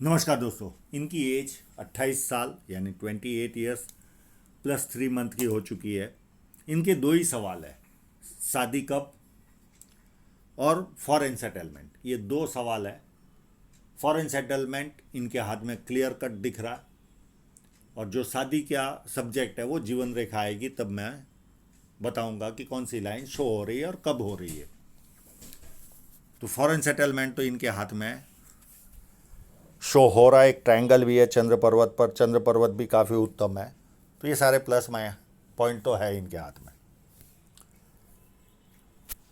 नमस्कार दोस्तों। इनकी एज 28 साल यानी 28 ईयर्स प्लस 3 मंथ की हो चुकी है। इनके दो ही सवाल है, शादी कब और फॉरेन सेटलमेंट। ये दो सवाल है। फॉरेन सेटलमेंट इनके हाथ में क्लियर कट दिख रहा है, और जो शादी का सब्जेक्ट है वो जीवन रेखा आएगी तब मैं बताऊंगा कि कौन सी लाइन शो हो रही है और कब हो रही है। तो फॉरेन सेटलमेंट तो इनके हाथ में शो हो रहा है। एक ट्रायंगल भी है चंद्र पर्वत पर, चंद्र पर्वत भी काफ़ी उत्तम है। तो ये सारे प्लस में पॉइंट तो है इनके हाथ में।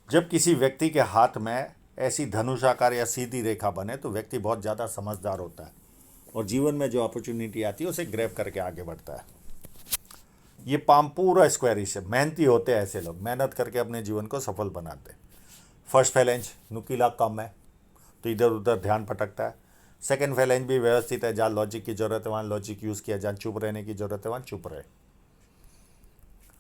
जब किसी व्यक्ति के हाथ में ऐसी धनुषाकार या सीधी रेखा बने तो व्यक्ति बहुत ज़्यादा समझदार होता है और जीवन में जो अपॉर्चुनिटी आती है उसे ग्रैब करके आगे बढ़ता है। ये पाम पूरा स्क्वायरिश है। मेहनती होते हैं ऐसे लोग, मेहनत करके अपने जीवन को सफल बनाते हैं। फर्स्ट फैलेंज नुकीला कम है तो इधर उधर ध्यान भटकता है। सेकंड फैलेंज भी व्यवस्थित है, जहाँ लॉजिक की जरूरत है वहाँ लॉजिक यूज़ किया, जहाँ चुप रहने की जरूरत है वहाँ चुप रहे।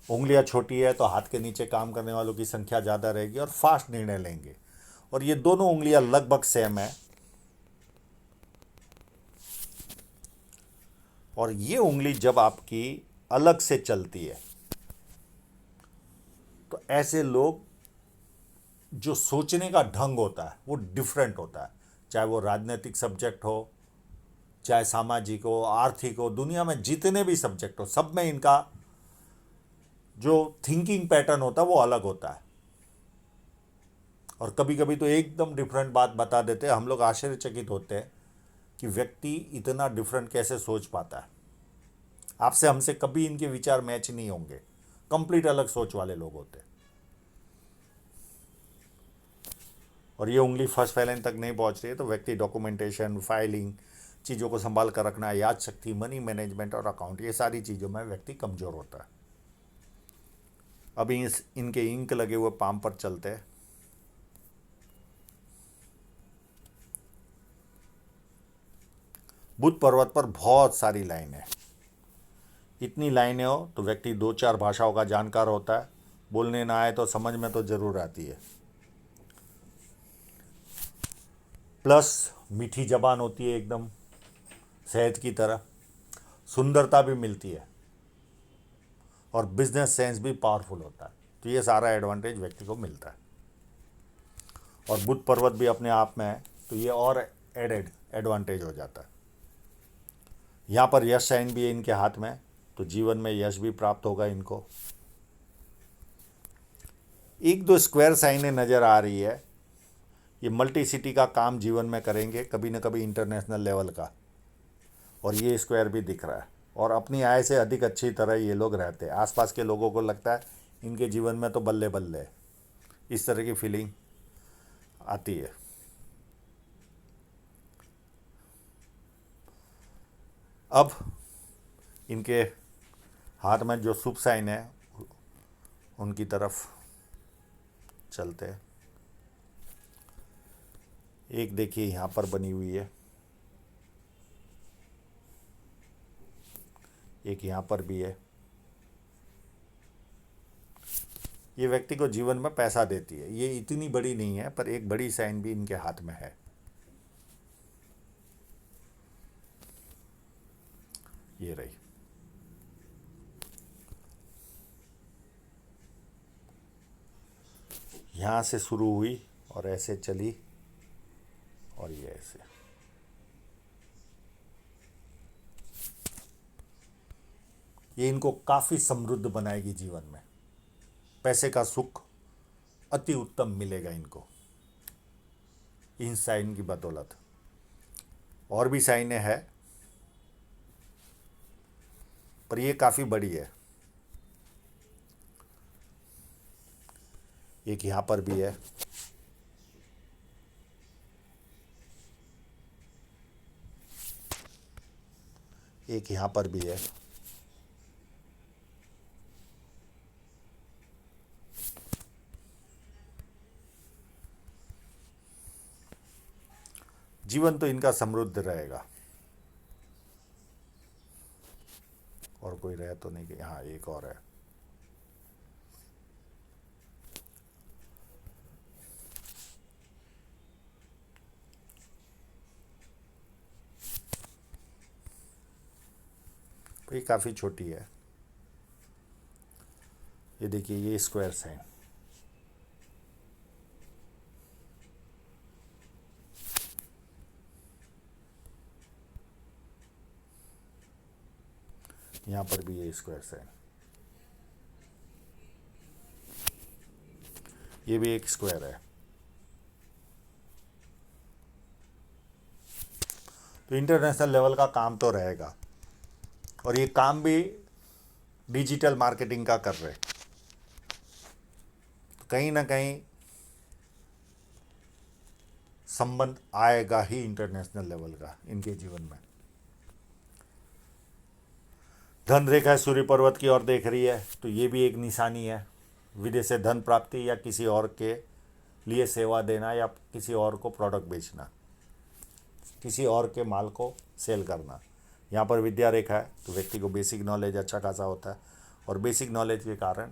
उंगलियाँ छोटी है तो हाथ के नीचे काम करने वालों की संख्या ज़्यादा रहेगी और फास्ट निर्णय लेंगे। और ये दोनों उंगलियाँ लगभग सेम है, और ये उंगली जब आपकी अलग से चलती है तो ऐसे लोग जो सोचने का ढंग होता है वो डिफरेंट होता है। चाहे वो राजनीतिक सब्जेक्ट हो, चाहे सामाजिक हो, आर्थिक हो, दुनिया में जितने भी सब्जेक्ट हो, सब में इनका जो थिंकिंग पैटर्न होता है वो अलग होता है। और कभी कभी तो एकदम डिफरेंट बात बता देते हैं। हम लोग आश्चर्यचकित होते हैं कि व्यक्ति इतना डिफरेंट कैसे सोच पाता है। आपसे हमसे कभी इनके विचार मैच नहीं होंगे, कंप्लीट अलग सोच वाले लोग होते हैं। और ये उंगली फर्स्ट फैलेंज तक नहीं पहुंच रही है तो व्यक्ति डॉक्यूमेंटेशन, फाइलिंग, चीज़ों को संभाल कर रखना, याद शक्ति, मनी मैनेजमेंट और अकाउंट, ये सारी चीज़ों में व्यक्ति कमज़ोर होता है। अभी इनके इंक लगे हुए पाम पर चलते हैं। बुध पर्वत पर बहुत सारी लाइनें हैं। इतनी लाइनें हो तो व्यक्ति 2-4 भाषाओं का जानकार होता है। बोलने ना आए तो समझ में तो ज़रूर आती है। प्लस मीठी जबान होती है, एकदम शहद की तरह। सुंदरता भी मिलती है और बिजनेस सेंस भी पावरफुल होता है। तो ये सारा एडवांटेज व्यक्ति को मिलता है। और बुध पर्वत भी अपने आप में है तो ये और एडेड एडवांटेज हो जाता है। यहाँ पर यश साइन भी है इनके हाथ में, तो जीवन में यश भी प्राप्त होगा इनको। एक दो स्क्वायर साइनें नज़र आ रही है। ये मल्टी सिटी का काम जीवन में करेंगे, कभी न कभी इंटरनेशनल लेवल का। और ये स्क्वायर भी दिख रहा है। और अपनी आय से अधिक अच्छी तरह ये लोग रहते हैं। आसपास के लोगों को लगता है इनके जीवन में तो बल्ले बल्ले है, इस तरह की फीलिंग आती है। अब इनके हाथ में जो शुभ साइन है उनकी तरफ चलते हैं। एक देखिए यहाँ पर बनी हुई है, एक यहाँ पर भी है। ये व्यक्ति को जीवन में पैसा देती है। ये इतनी बड़ी नहीं है पर एक बड़ी साइन भी इनके हाथ में है। ये रही। यहाँ से शुरू हुई और ऐसे चली और ये ऐसे। ये इनको काफ़ी समृद्ध बनाएगी जीवन में। पैसे का सुख अति उत्तम मिलेगा इनको इन साइन की बदौलत। और भी साइनें हैं पर ये काफ़ी बड़ी है। एक यहाँ पर भी है, एक यहाँ पर भी है। जीवन तो इनका समृद्ध रहेगा। और कोई रह तो नहीं गया? हाँ, एक और है। ये काफ़ी छोटी है। ये देखिए, ये स्क्वायर साइन, यहाँ पर भी ये स्क्वायर साइन, ये भी एक स्क्वायर है। तो इंटरनेशनल लेवल का काम तो रहेगा, और ये काम भी डिजिटल मार्केटिंग का कर रहे, तो कहीं ना कहीं संबंध आएगा ही इंटरनेशनल लेवल का इनके जीवन में। धन रेखा सूर्य पर्वत की ओर देख रही है, तो ये भी एक निशानी है। विदेश से धन प्राप्ति या किसी और के लिए सेवा देना या किसी और को प्रोडक्ट बेचना, किसी और के माल को सेल करना। यहाँ पर विद्या रेखा है, तो व्यक्ति को बेसिक नॉलेज अच्छा खासा होता है, और बेसिक नॉलेज के कारण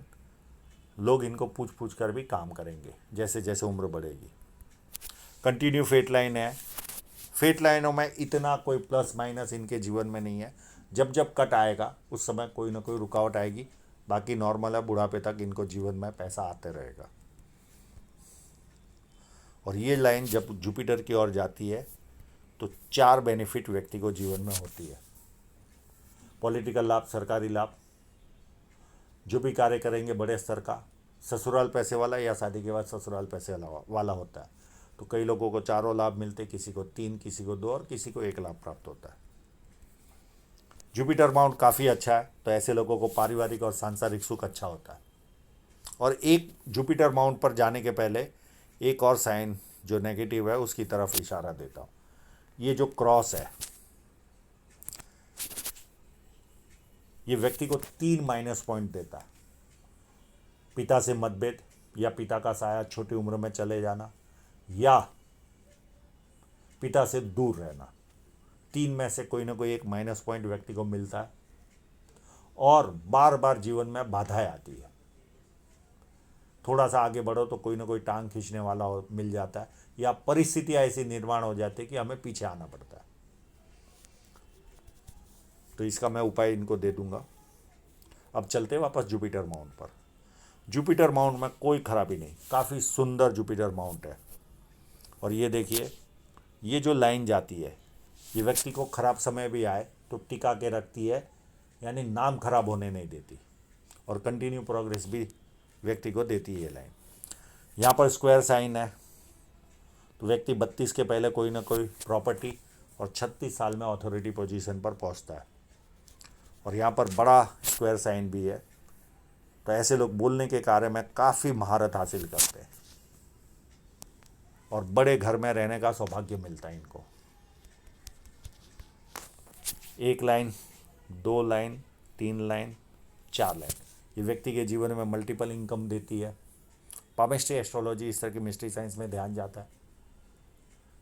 लोग इनको पूछ पूछ कर भी काम करेंगे जैसे जैसे उम्र बढ़ेगी। कंटिन्यू फेट लाइन है। फेट लाइनों में इतना कोई प्लस माइनस इनके जीवन में नहीं है। जब जब कट आएगा उस समय कोई ना कोई रुकावट आएगी, बाकी नॉर्मल है। बुढ़ापे तक इनको जीवन में पैसा आते रहेगा। और ये लाइन जब जुपिटर की ओर जाती है तो 4 बेनिफिट व्यक्ति को जीवन में होती है। पॉलिटिकल लाभ, सरकारी लाभ, जो भी कार्य करेंगे बड़े स्तर का, ससुराल पैसे वाला या शादी के बाद ससुराल पैसे वाला होता है। तो कई लोगों को चारों लाभ मिलते, किसी को 3, किसी को 2 और किसी को 1 लाभ प्राप्त होता है। जुपिटर माउंट काफ़ी अच्छा है, तो ऐसे लोगों को पारिवारिक और सांसारिक सुख अच्छा होता है। और एक जुपिटर माउंट पर जाने के पहले एक और साइन जो नेगेटिव है उसकी तरफ इशारा देता हूँ। ये जो क्रॉस है, ये व्यक्ति को 3 माइनस पॉइंट देता है। पिता से मतभेद, या पिता का साया छोटी उम्र में चले जाना, या पिता से दूर रहना। 3 में से कोई ना कोई एक माइनस पॉइंट व्यक्ति को मिलता है, और बार बार जीवन में बाधाएं आती है। थोड़ा सा आगे बढ़ो तो कोई ना कोई टांग खींचने वाला मिल जाता है, या परिस्थितियां ऐसी निर्माण हो जाती है कि हमें पीछे आना पड़ता है। तो इसका मैं उपाय इनको दे दूंगा। अब चलते वापस जुपिटर माउंट पर। जुपिटर माउंट में कोई खराबी नहीं, काफ़ी सुंदर जुपिटर माउंट है। और ये देखिए, ये जो लाइन जाती है, ये व्यक्ति को खराब समय भी आए तो टिका के रखती है, यानी नाम खराब होने नहीं देती, और कंटिन्यू प्रोग्रेस भी व्यक्ति को देती है ये लाइन। यहाँ पर स्क्वायर साइन है, तो व्यक्ति 32 के पहले कोई ना कोई प्रॉपर्टी और 36 साल में अथॉरिटी पोजीशन पर पहुँचता है। और यहाँ पर बड़ा स्क्वायर साइन भी है, तो ऐसे लोग बोलने के कार्य में काफ़ी महारत हासिल करते हैं, और बड़े घर में रहने का सौभाग्य मिलता है इनको। 1 लाइन, 2 लाइन, 3 लाइन, 4 लाइन, ये व्यक्ति के जीवन में मल्टीपल इनकम देती है। पामेस्ट्री, एस्ट्रोलॉजी, इस तरह की मिस्ट्री साइंस में ध्यान जाता है।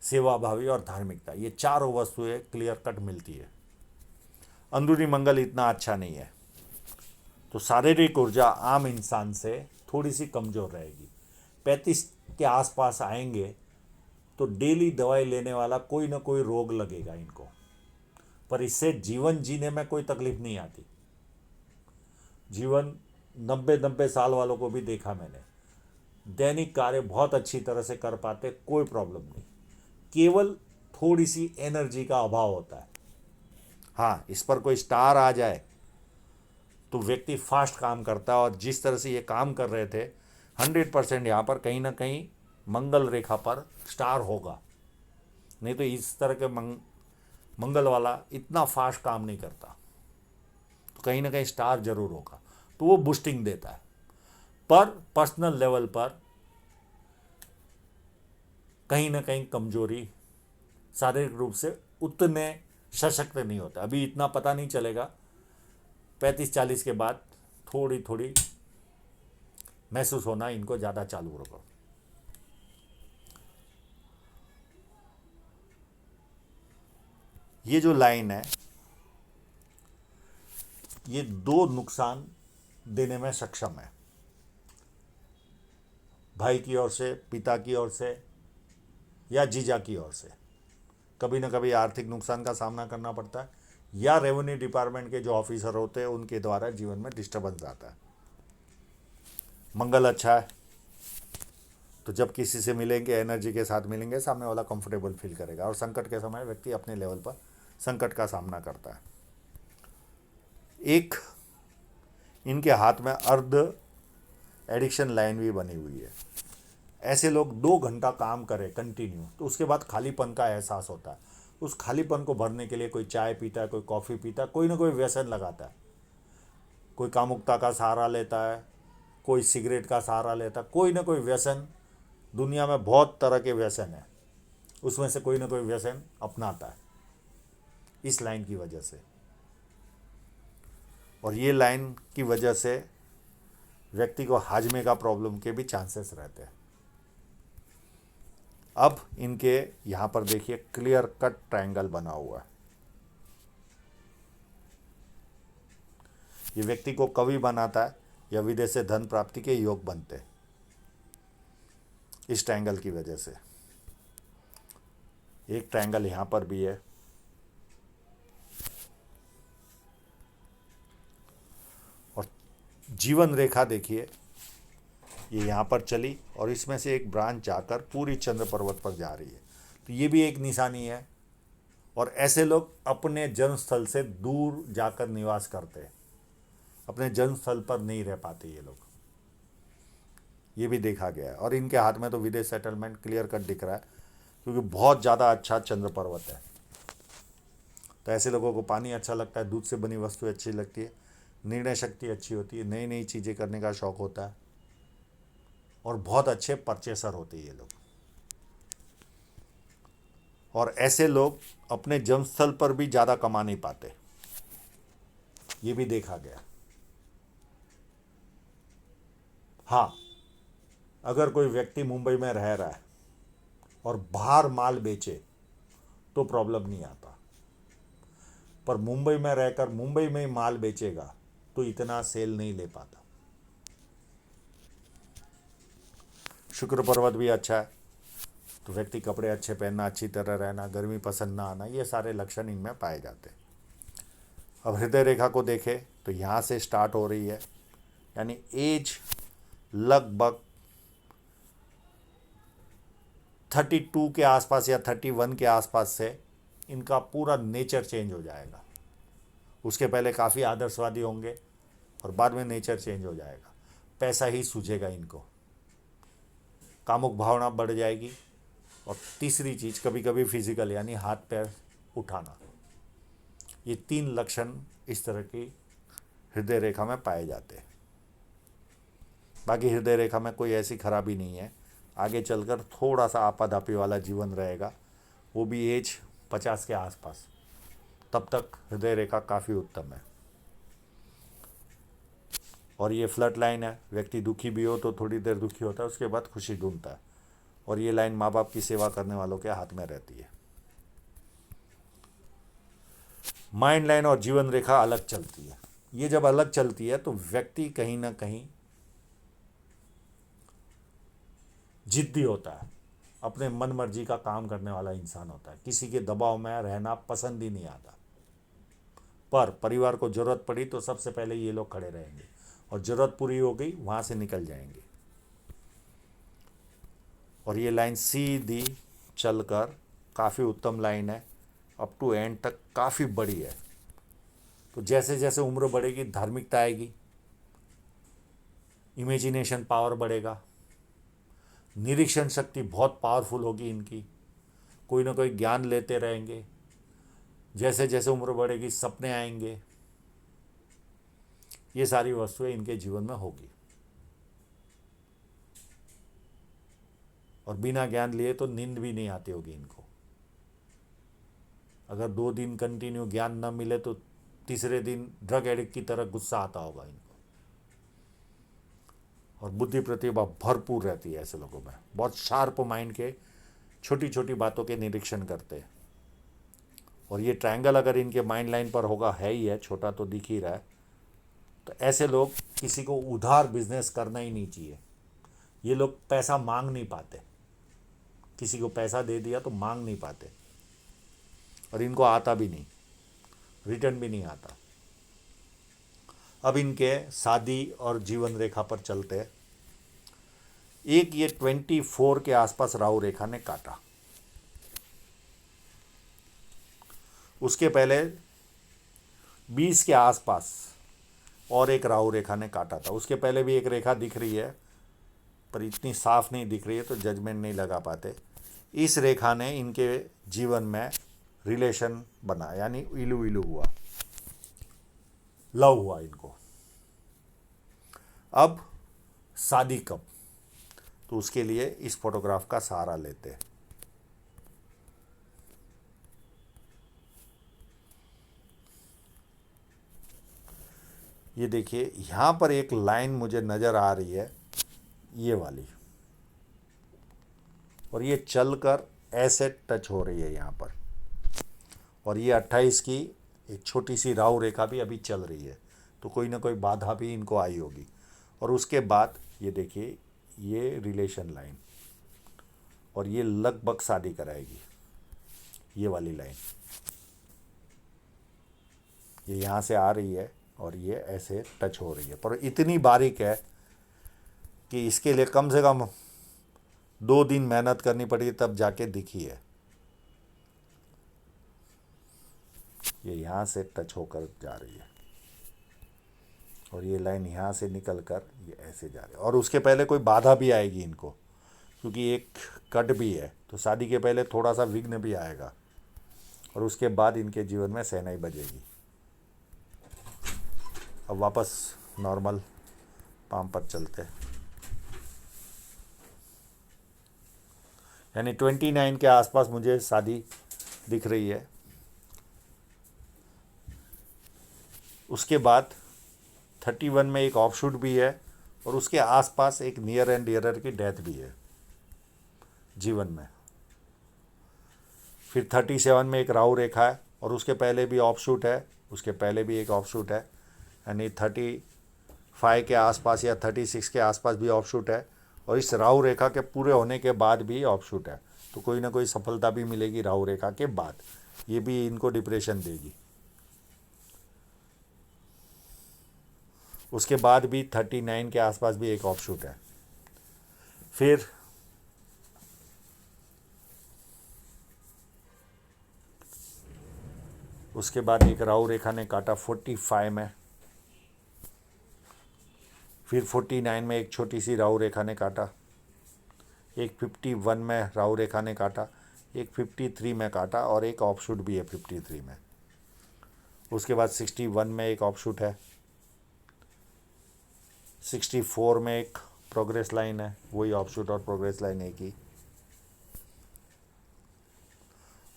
सेवा भावी और धार्मिकता, ये चारों वस्तुएं क्लियर कट मिलती है। अंदरूनी मंगल इतना अच्छा नहीं है, तो शारीरिक ऊर्जा आम इंसान से थोड़ी सी कमज़ोर रहेगी। 35 के आसपास आएंगे तो डेली दवाई लेने वाला कोई ना कोई रोग लगेगा इनको, पर इससे जीवन जीने में कोई तकलीफ नहीं आती। जीवन 90 साल वालों को भी देखा मैंने, दैनिक कार्य बहुत अच्छी तरह से कर पाते, कोई प्रॉब्लम नहीं। केवल थोड़ी सी एनर्जी का अभाव होता है। हाँ, इस पर कोई स्टार आ जाए तो व्यक्ति फास्ट काम करता है, और जिस तरह से ये काम कर रहे थे 100% यहाँ पर कहीं ना कहीं मंगल रेखा पर स्टार होगा। नहीं तो इस तरह के मंगल वाला इतना फास्ट काम नहीं करता, तो कहीं ना कहीं स्टार जरूर होगा, तो वो बूस्टिंग देता है। पर पर्सनल लेवल पर कहीं ना कहीं कमजोरी, शारीरिक रूप से उतने सशक्त नहीं होता। अभी इतना पता नहीं चलेगा, 35-40 के बाद थोड़ी थोड़ी महसूस होना इनको ज़्यादा चालू होगा। ये जो लाइन है, ये 2 नुकसान देने में सक्षम है। भाई की ओर से, पिता की ओर से, या जीजा की ओर से कभी ना कभी आर्थिक नुकसान का सामना करना पड़ता है, या रेवेन्यू डिपार्टमेंट के जो ऑफिसर होते हैं उनके द्वारा जीवन में डिस्टर्बेंस आता है। मंगल अच्छा है, तो जब किसी से मिलेंगे एनर्जी के साथ मिलेंगे, सामने वाला कंफर्टेबल फील करेगा। और संकट के समय व्यक्ति अपने लेवल पर संकट का सामना करता है। एक इनके हाथ में अर्ध एडिक्शन लाइन भी बनी हुई है। ऐसे लोग 2 घंटा काम करें कंटिन्यू, तो उसके बाद खालीपन का एहसास होता है। उस खालीपन को भरने के लिए कोई चाय पीता है, कोई कॉफ़ी पीता है, कोई ना कोई व्यसन लगाता है। कोई कामुकता का सहारा लेता है, कोई सिगरेट का सहारा लेता है, कोई ना कोई व्यसन। दुनिया में बहुत तरह के व्यसन है, उसमें से कोई ना कोई व्यसन अपनाता है इस लाइन की वजह से। और ये लाइन की वजह से व्यक्ति को हाजमे का प्रॉब्लम के भी चांसेस रहते हैं। अब इनके यहाँ पर देखिए क्लियर कट ट्रायंगल बना हुआ है। ये व्यक्ति को कवि बनाता है या विदेश से धन प्राप्ति के योग बनते हैं इस ट्रायंगल की वजह से। एक ट्रायंगल यहाँ पर भी है, और जीवन रेखा देखिए ये यहाँ पर चली और इसमें से एक ब्रांच जाकर पूरी चंद्र पर्वत पर जा रही है, तो ये भी एक निशानी है। और ऐसे लोग अपने जन्म स्थल से दूर जाकर निवास करते हैं, अपने जन्म स्थल पर नहीं रह पाते ये लोग, ये भी देखा गया है। और इनके हाथ में तो विदेश सेटलमेंट क्लियर कट दिख रहा है, क्योंकि बहुत ज़्यादा अच्छा चंद्र पर्वत है। तो ऐसे लोगों को पानी अच्छा लगता है, दूध से बनी वस्तु अच्छी लगती है, निर्णय शक्ति अच्छी होती है, नई नई चीज़ें करने का शौक़ होता है, और बहुत अच्छे परचेसर होते हैं ये लोग। और ऐसे लोग अपने जन्मस्थल पर भी ज़्यादा कमा नहीं पाते, ये भी देखा गया। हाँ, अगर कोई व्यक्ति मुंबई में रह रहा है और बाहर माल बेचे तो प्रॉब्लम नहीं आता, पर मुंबई में रहकर मुंबई में ही माल बेचेगा तो इतना सेल नहीं ले पाता। शुक्र पर्वत भी अच्छा है, तो व्यक्ति कपड़े अच्छे पहनना, अच्छी तरह रहना, गर्मी पसंद ना आना, ये सारे लक्षण इनमें पाए जाते हैं। अब हृदय रेखा को देखें तो यहाँ से स्टार्ट हो रही है, यानी एज लगभग 32 के आसपास या 31 के आसपास से इनका पूरा नेचर चेंज हो जाएगा। उसके पहले काफ़ी आदर्शवादी होंगे और बाद में नेचर चेंज हो जाएगा। पैसा ही सूझेगा इनको, कामुक भावना बढ़ जाएगी, और तीसरी चीज़ कभी कभी फिजिकल यानी हाथ पैर उठाना। ये 3 लक्षण इस तरह की हृदय रेखा में पाए जाते हैं। बाकी हृदय रेखा में कोई ऐसी खराबी नहीं है, आगे चलकर थोड़ा सा आपाधापी वाला जीवन रहेगा, वो भी एज 50 के आसपास, तब तक हृदय रेखा काफ़ी उत्तम है। और ये फ्लड लाइन है, व्यक्ति दुखी भी हो तो थोड़ी देर दुखी होता है, उसके बाद खुशी ढूंढता है। और ये लाइन माँ बाप की सेवा करने वालों के हाथ में रहती है। माइंड लाइन और जीवन रेखा अलग चलती है। ये जब अलग चलती है तो व्यक्ति कहीं ना कहीं जिद्दी होता है, अपने मन मर्जी का काम करने वाला इंसान होता है, किसी के दबाव में रहना पसंद ही नहीं आता। पर परिवार को जरूरत पड़ी तो सबसे पहले ये लोग खड़े रहेंगे, और ज़रूरत पूरी हो गई वहाँ से निकल जाएंगे। और ये लाइन सीधी चलकर काफ़ी उत्तम लाइन है, अप टू एंड तक काफ़ी बड़ी है। तो जैसे जैसे उम्र बढ़ेगी धार्मिकता आएगी, इमेजिनेशन पावर बढ़ेगा, निरीक्षण शक्ति बहुत पावरफुल होगी इनकी, कोई ना कोई ज्ञान लेते रहेंगे। जैसे जैसे उम्र बढ़ेगी सपने आएंगे, ये सारी वस्तुएं इनके जीवन में होगी। और बिना ज्ञान लिए तो नींद भी नहीं आती होगी इनको। अगर 2 दिन कंटिन्यू ज्ञान न मिले तो तीसरे दिन ड्रग एडिक्ट की तरह गुस्सा आता होगा इनको। और बुद्धि प्रतिभा भरपूर रहती है ऐसे लोगों में, बहुत शार्प माइंड के, छोटी छोटी बातों के निरीक्षण करते हैं। और ये ट्रायंगल अगर इनके माइंड लाइन पर होगा, है ही है, छोटा तो दिख ही रहा है, तो ऐसे लोग किसी को उधार बिजनेस करना ही नहीं चाहिए। ये लोग पैसा मांग नहीं पाते, किसी को पैसा दे दिया तो मांग नहीं पाते, और इनको आता भी नहीं। रिटर्न भी नहीं आता। अब इनके शादी और जीवन रेखा पर चलते हैं। एक ये 24 के आसपास राहु रेखा ने काटा, उसके पहले 20 के आसपास और एक राहु रेखा ने काटा था। उसके पहले भी एक रेखा दिख रही है पर इतनी साफ नहीं दिख रही है तो जजमेंट नहीं लगा पाते। इस रेखा ने इनके जीवन में रिलेशन बना, यानी इलू इलू हुआ, लव हुआ इनको। अब शादी कब, तो उसके लिए इस फोटोग्राफ का सहारा लेते हैं। ये देखिए यहाँ पर एक लाइन मुझे नज़र आ रही है, ये वाली, और ये चलकर ऐसे टच हो रही है यहाँ पर। और ये 28 की एक छोटी सी राहु रेखा भी अभी चल रही है, तो कोई ना कोई बाधा भी इनको आई होगी। और उसके बाद ये देखिए ये रिलेशन लाइन, और ये लगभग शादी कराएगी, ये वाली लाइन ये यहाँ से आ रही है और ये ऐसे टच हो रही है, पर इतनी बारीक है कि इसके लिए कम से कम 2 दिन मेहनत करनी पड़ी तब जाके दिखी है। ये यहाँ से टच होकर जा रही है और ये लाइन यहाँ से निकल कर ये ऐसे जा रही है। और उसके पहले कोई बाधा भी आएगी इनको, क्योंकि एक कट भी है, तो शादी के पहले थोड़ा सा विघ्न भी आएगा और उसके बाद इनके जीवन में शहनाई बजेगी। अब वापस नॉर्मल पाम पर चलते हैं। यानी 29 के आसपास मुझे शादी दिख रही है। उसके बाद 31 में एक ऑफशूट भी है और उसके आसपास एक नियर एंड डियरर की डेथ भी है जीवन में। फिर 37 में एक राहु रेखा है और उसके पहले भी ऑफशूट है, उसके पहले भी एक ऑफशूट है, यानी 35 के आसपास या 36 के आसपास भी ऑफशूट है। और इस राहु रेखा के पूरे होने के बाद भी ऑफशूट है, तो कोई ना कोई सफलता भी मिलेगी राहु रेखा के बाद। ये भी इनको डिप्रेशन देगी। उसके बाद भी 39 के आसपास भी एक ऑफशूट है। फिर उसके बाद एक राहु रेखा ने काटा 45 में। फिर 49 में एक छोटी सी राहु रेखा ने काटा, एक 51 में राहु रेखा ने काटा, एक 53 में काटा और एक ऑफशूट भी है 53 में। उसके बाद 61 में एक ऑफशूट है, 64 में एक प्रोग्रेस लाइन है, वही ऑफशूट और प्रोग्रेस लाइन एक ही।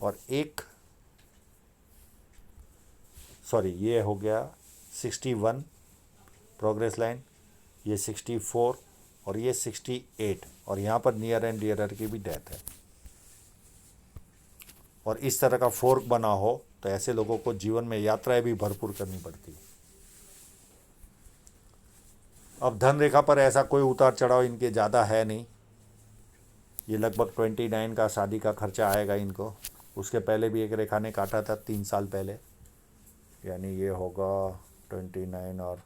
और एक ये हो गया 61 प्रोग्रेस लाइन, ये 64 और ये 68, और यहाँ पर नियर एंड डियरर की भी डेथ है। और इस तरह का फोर्क बना हो तो ऐसे लोगों को जीवन में यात्राएं भी भरपूर करनी पड़ती है। अब धन रेखा पर ऐसा कोई उतार चढ़ाव इनके ज़्यादा है नहीं। ये लगभग 29 का शादी का खर्चा आएगा इनको। उसके पहले भी एक रेखा ने काटा था 3 साल पहले, यानी ये होगा 29 और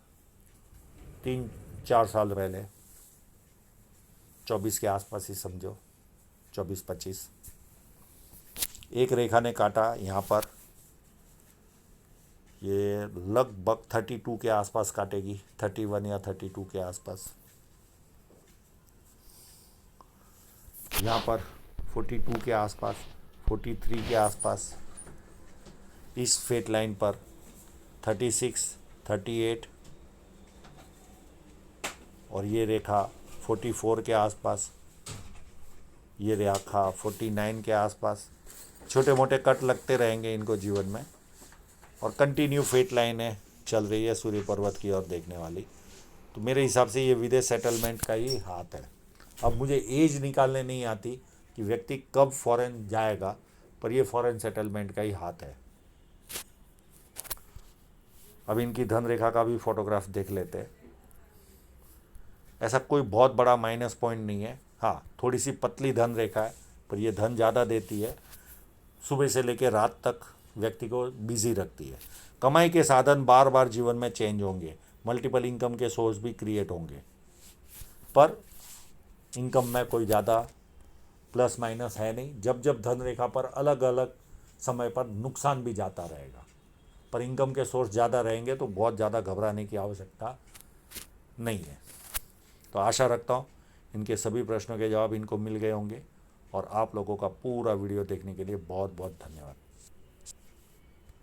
3-4 साल पहले, 24 के आसपास ही समझो, 24-25। एक रेखा ने काटा यहाँ पर, ये लगभग 32 के आसपास काटेगी, 31 या 32 के आसपास। यहाँ पर 42 के आसपास, 43 के आसपास। इस फेट लाइन पर 36, 38 और ये रेखा 44 के आसपास, ये रेखा 49 के आसपास। छोटे मोटे कट लगते रहेंगे इनको जीवन में, और कंटिन्यू फेट लाइनें चल रही है सूर्य पर्वत की ओर देखने वाली। तो मेरे हिसाब से ये विदेश सेटलमेंट का ही हाथ है। अब मुझे एज निकालने नहीं आती कि व्यक्ति कब फॉरेन जाएगा, पर ये फॉरेन सेटलमेंट का ही हाथ है। अब इनकी धन रेखा का भी फोटोग्राफ देख लेते हैं। ऐसा कोई बहुत बड़ा माइनस पॉइंट नहीं है, हाँ थोड़ी सी पतली धन रेखा है, पर ये धन ज़्यादा देती है। सुबह से लेकर रात तक व्यक्ति को बिजी रखती है। कमाई के साधन बार बार जीवन में चेंज होंगे, मल्टीपल इनकम के सोर्स भी क्रिएट होंगे, पर इनकम में कोई ज़्यादा प्लस माइनस है नहीं। जब जब धन रेखा पर अलग अलग समय पर नुकसान भी जाता रहेगा, पर इनकम के सोर्स ज़्यादा रहेंगे तो बहुत ज़्यादा घबराने की आवश्यकता नहीं है। तो आशा रखता हूँ इनके सभी प्रश्नों के जवाब इनको मिल गए होंगे, और आप लोगों का पूरा वीडियो देखने के लिए बहुत बहुत धन्यवाद।